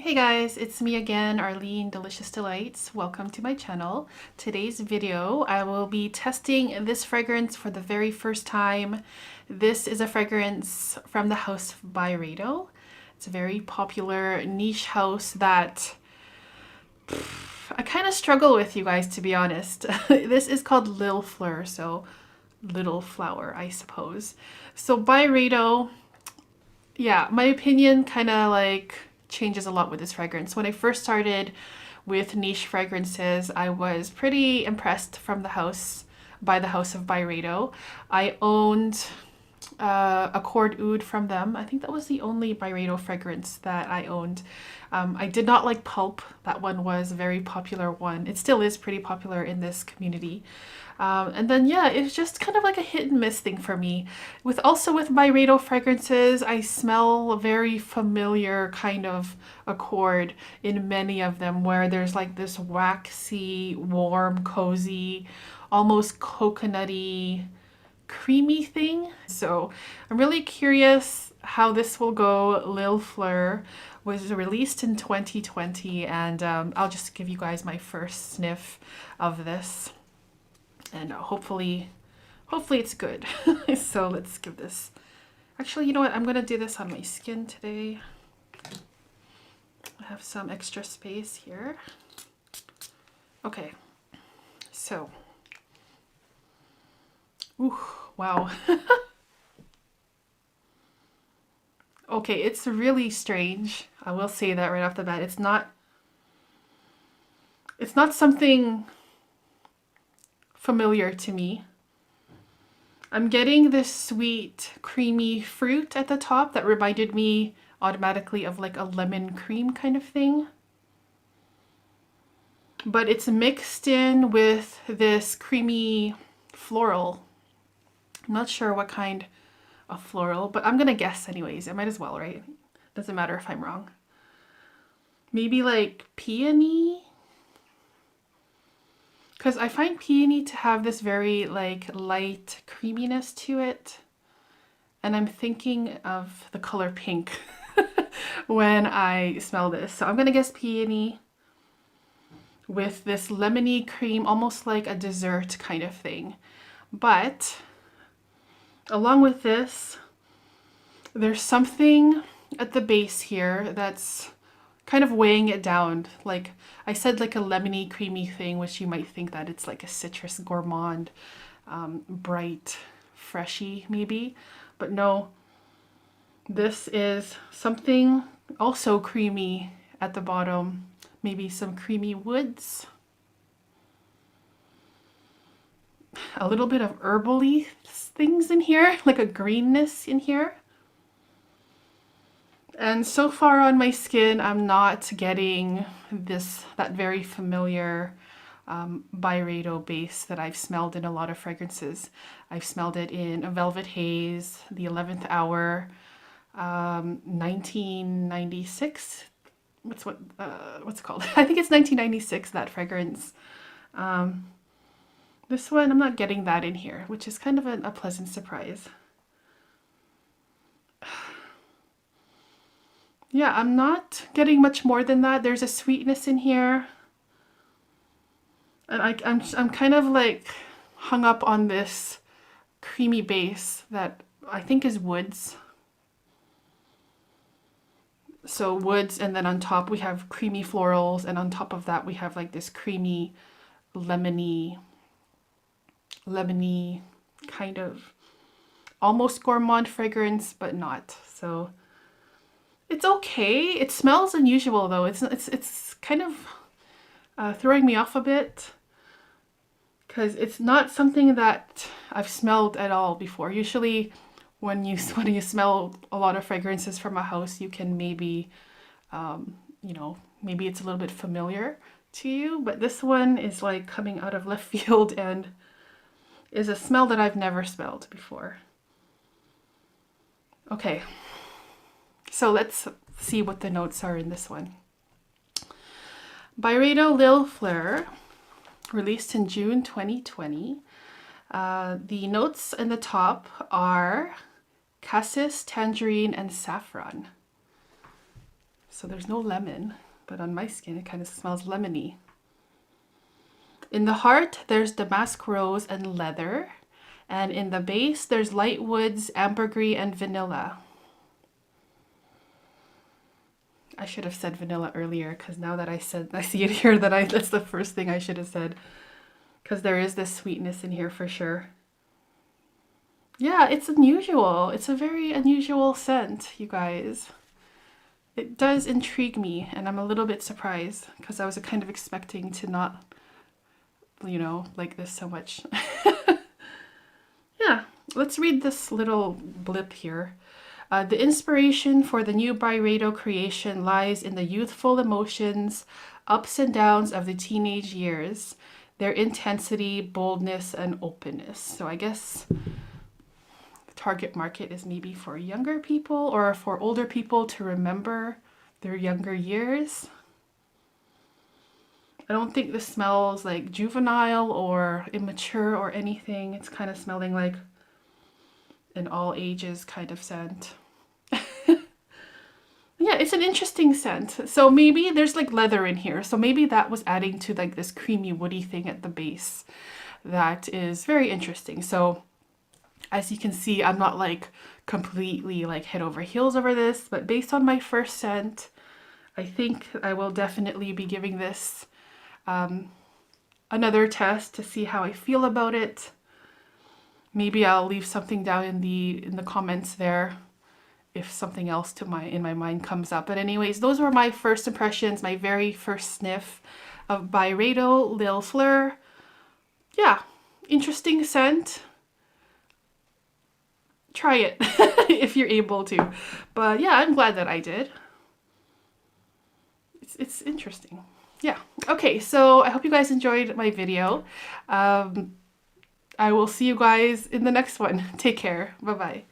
Hey guys, it's me again, Arlene Delicious Delights. Welcome to my channel. Today's video, I will be testing this fragrance for the very first time. This is a fragrance from the house of Byredo. It's a very popular niche house that I kind of struggle with, you guys, to be honest. This is called Lil Fleur, so little flower, I suppose. So Byredo, yeah, my opinion kind of like changes a lot with this fragrance. When I first started with niche fragrances, I was pretty impressed by the house of Byredo. I owned Accord Oud from them. I think that was the only Byredo fragrance that I owned. I did not like Pulp. That one was a very popular one. It still is pretty popular in this community. And then yeah, it's just kind of like a hit and miss thing for me. With Byredo fragrances, I smell a very familiar kind of accord in many of them, where there's like this waxy, warm, cozy, almost coconutty, creamy thing. So I'm really curious how this will go. Lil Fleur was released in 2020, and I'll just give you guys my first sniff of this. And hopefully it's good. So let's give this. Actually, you know what? I'm gonna do this on my skin today. I have some extra space here. Okay, so. Ooh, wow. Okay, it's really strange. I will say that right off the bat. It's not something familiar to me. I'm getting this sweet, creamy fruit at the top that reminded me automatically of like a lemon cream kind of thing. But it's mixed in with this creamy floral. I'm not sure what kind of floral, but I'm gonna guess anyways. I might as well, right? Doesn't matter if I'm wrong. Maybe like peony? Because I find peony to have this very like light creaminess to it. And I'm thinking of the color pink when I smell this. So I'm gonna guess peony with this lemony cream, almost like a dessert kind of thing. But along with this, there's something at the base here that's kind of weighing it down. Like I said, like a lemony creamy thing, which you might think that it's like a citrus gourmand, bright, freshy maybe, but no, this is something also creamy at the bottom. Maybe some creamy woods, a little bit of herbal-y things in here, like a greenness in here. And so far on my skin, I'm not getting that very familiar Byredo base that I've smelled in a lot of fragrances. I've smelled it in a Velvet Haze, the 11th Hour, 1996. What's it called? I think it's 1996, that fragrance. This one, I'm not getting that in here, which is kind of a pleasant surprise. Yeah, I'm not getting much more than that. There's a sweetness in here. And I'm kind of like hung up on this creamy base that I think is woods. So woods, and then on top we have creamy florals, and on top of that we have like this creamy, lemony kind of almost gourmand fragrance, but not. So it's okay. It smells unusual though. It's kind of throwing me off a bit, because it's not something that I've smelled at all before. Usually when you smell a lot of fragrances from a house, you can maybe, you know, maybe it's a little bit familiar to you, but this one is like coming out of left field and is a smell that I've never smelled before. Okay, so let's see what the notes are in this one. Byredo Lil Fleur, released in June 2020. The notes in the top are cassis, tangerine, and saffron. So there's no lemon, but on my skin it kind of smells lemony. In the heart, there's damask rose and leather. And in the base, there's light woods, ambergris, and vanilla. I should have said vanilla earlier, because now that I see it here, that's the first thing I should have said. Because there is this sweetness in here for sure. Yeah, it's unusual. It's a very unusual scent, you guys. It does intrigue me, and I'm a little bit surprised, because I was kind of expecting to not, you know, like this so much. Yeah, let's read this little blip here. The inspiration for the new Byredo creation lies in the youthful emotions, ups and downs of the teenage years, their intensity, boldness, and openness. So I guess the target market is maybe for younger people or for older people to remember their younger years. I don't think this smells like juvenile or immature or anything. It's kind of smelling like an all ages kind of scent. Yeah, it's an interesting scent. So maybe there's like leather in here. So maybe that was adding to like this creamy woody thing at the base. That is very interesting. So as you can see, I'm not like completely like head over heels over this, but based on my first scent, I think I will definitely be giving this another test to see how I feel about it. Maybe I'll leave something down in the comments there if something else in my mind comes up. But anyways, those were my first impressions, my very first sniff of Byredo Lil Fleur. Yeah, interesting scent. Try it if you're able to. But yeah, I'm glad that I did. It's interesting. Yeah. Okay, so I hope you guys enjoyed my video. I will see you guys in the next one. Take care. Bye-bye.